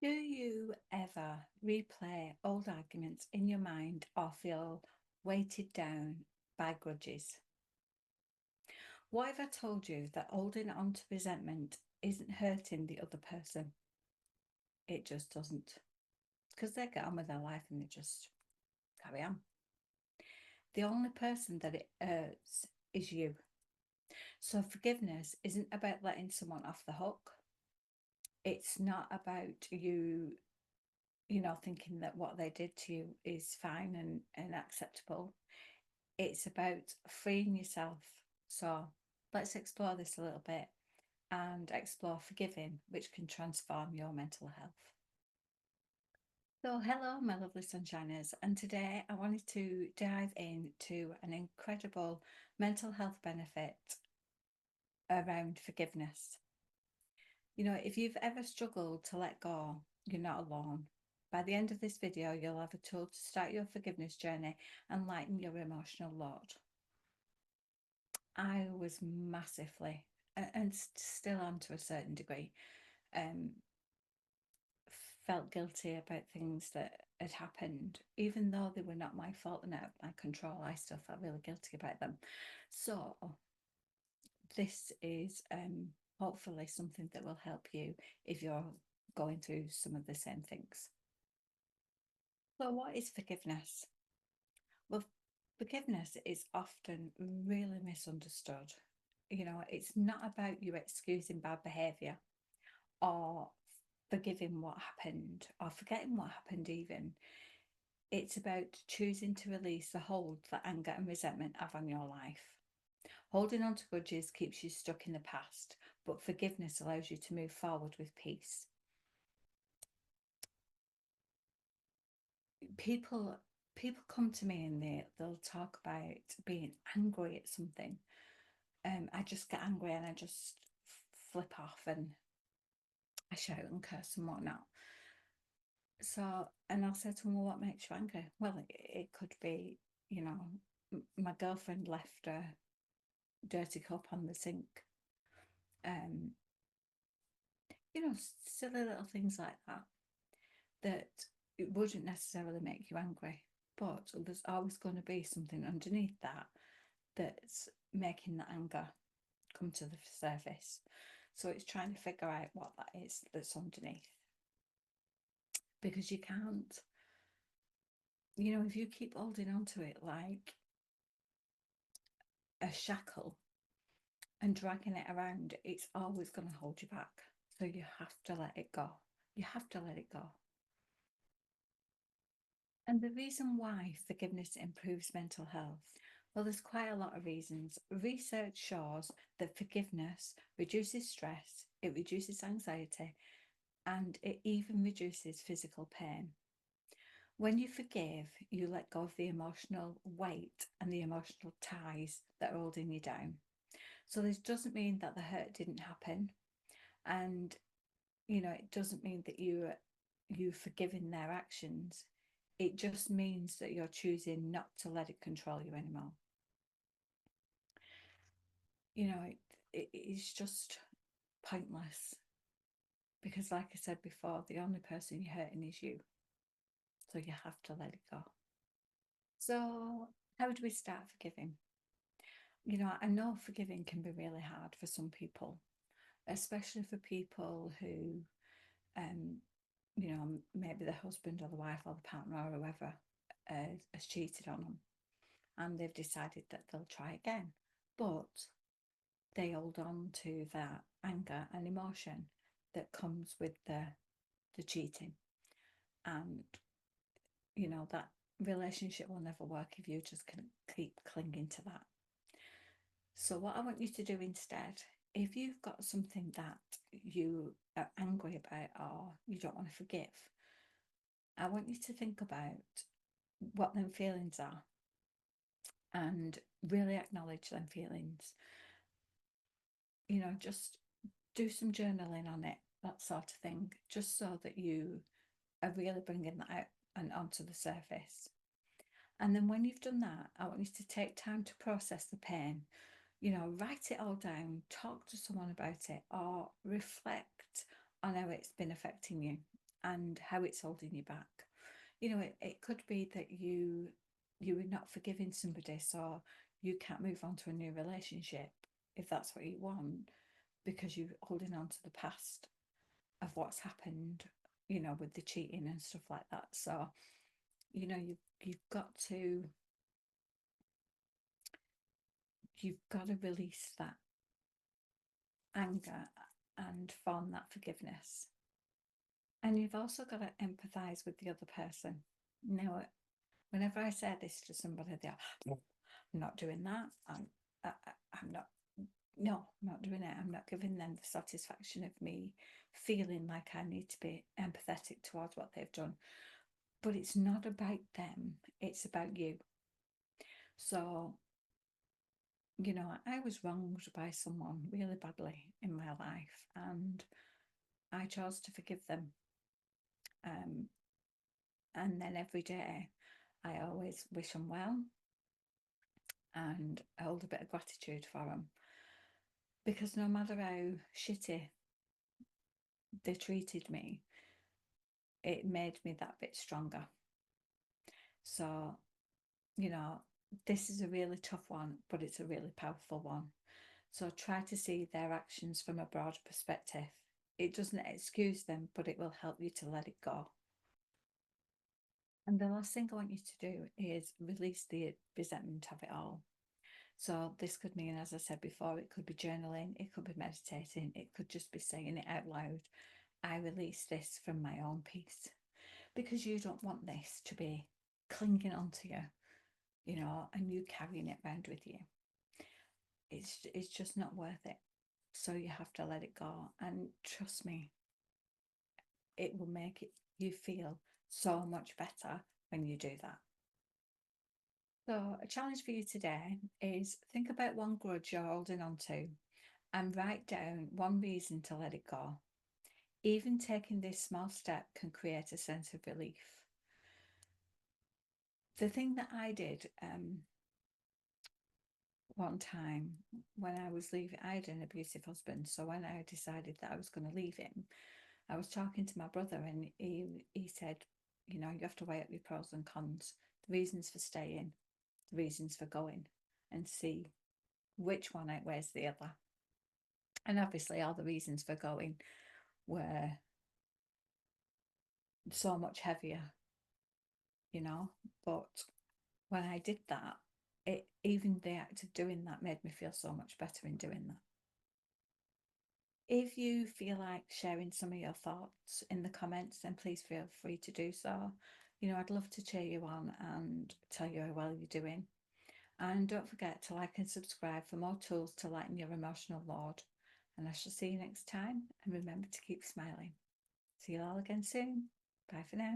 Do you ever replay old arguments in your mind or feel weighted down by grudges? What if I told you that holding on to resentment isn't hurting the other person? It just doesn't. Because they get on with their life and they just carry on. The only person that it hurts is you. So forgiveness isn't about letting someone off the hook. It's not about you thinking that what they did to you is fine and acceptable. It's about freeing yourself. So let's explore this a little bit and explore forgiving, which can transform your mental health. So, hello, my lovely sunshiners, and today I wanted to dive into an incredible mental health benefit around forgiveness. If you've ever struggled to let go, you're not alone. By the end of this video, you'll have a tool to start your forgiveness journey and lighten your emotional load. I was massively, and still am to a certain degree, um, felt guilty about things that had happened, even though they were not my fault and out of my control. I still felt really guilty about them. So this is hopefully something that will help you if you're going through some of the same things. So what is forgiveness? Well, forgiveness is often really misunderstood. It's not about you excusing bad behavior or forgiving what happened or forgetting what happened, even. It's about choosing to release the hold that anger and resentment have on your life. Holding on to grudges keeps you stuck in the past, but forgiveness allows you to move forward with peace. People come to me and they'll talk about being angry at something. I just get angry and I just flip off and I shout and curse and whatnot. So, and I'll say to them, well, what makes you angry? Well, it could be, you know, my girlfriend left a dirty cup on the sink. Um, silly little things like that, that it wouldn't necessarily make you angry, but there's always going to be something underneath that that's making the anger come to the surface. So it's trying to figure out what that is that's underneath. Because you can't, if you keep holding on to it like a shackle and dragging it around, it's always going to hold you back. So you have to let it go. You have to let it go. And the reason why forgiveness improves mental health, well, there's quite a lot of reasons. Research shows that forgiveness reduces stress, it reduces anxiety, and it even reduces physical pain. When you forgive, you let go of the emotional weight and the emotional ties that are holding you down. So this doesn't mean that the hurt didn't happen, and it doesn't mean that you've forgiven their actions. It just means that you're choosing not to let it control you anymore. It's just pointless because, like I said before, the only person you're hurting is you. So you have to let it go. So how do we start forgiving? I know forgiving can be really hard for some people, especially for people who, um, maybe the husband or the wife or the partner or whoever has cheated on them and they've decided that they'll try again. But they hold on to that anger and emotion that comes with the cheating. And, that relationship will never work if you just can keep clinging to that. So what I want you to do instead, if you've got something that you are angry about or you don't want to forgive, I want you to think about what them feelings are and really acknowledge them feelings. Just do some journaling on it, that sort of thing, just so that you are really bringing that out and onto the surface. And then when you've done that, I want you to take time to process the pain. Write it all down, talk to someone about it, or reflect on how it's been affecting you. and how it's holding you back. You know, it could be that you are not forgiving somebody, so you can't move on to a new relationship if that's what you want, because you're holding on to the past of what's happened, you know, with the cheating and stuff like that. So, you know, you've got to release that anger and form that forgiveness. And you've also got to empathize with the other person. Now, whenever I say this to somebody, they're, I'm not doing that. I'm not, no, I'm not doing it. I'm not giving them the satisfaction of me feeling like I need to be empathetic towards what they've done. But it's not about them, it's about you. So, you know, I was wronged by someone really badly in my life, and I chose to forgive them. And then every day, I always wish them well and hold a bit of gratitude for them. Because no matter how shitty they treated me, it made me that bit stronger. So, you know, this is a really tough one, but it's a really powerful one. So try to see their actions from a broader perspective. It doesn't excuse them, but it will help you to let it go. And the last thing I want you to do is release the resentment of it all. So this could mean, as I said before, it could be journaling, it could be meditating, it could just be saying it out loud. I release this from my own peace, because you don't want this to be clinging onto you, you know, and you carrying it around with you. It's just not worth it. So you have to let it go, and trust me, it will make you feel so much better when you do that. So a challenge for you today is think about one grudge you're holding on to and write down one reason to let it go. Even taking this small step can create a sense of relief. The thing that I did one time when I was leaving, I had an abusive husband. So when I decided that I was going to leave him, I was talking to my brother, and he said, you know, you have to weigh up your pros and cons, the reasons for staying, the reasons for going, and see which one outweighs the other. And obviously all the reasons for going were so much heavier, you know. But when I did that, even the act of doing that made me feel so much better in doing that. If you feel like sharing some of your thoughts in the comments, then please feel free to do so. You know, I'd love to cheer you on and tell you how well you're doing. And don't forget to like and subscribe for more tools to lighten your emotional load. And I shall see you next time. And remember to keep smiling. See you all again soon. Bye for now.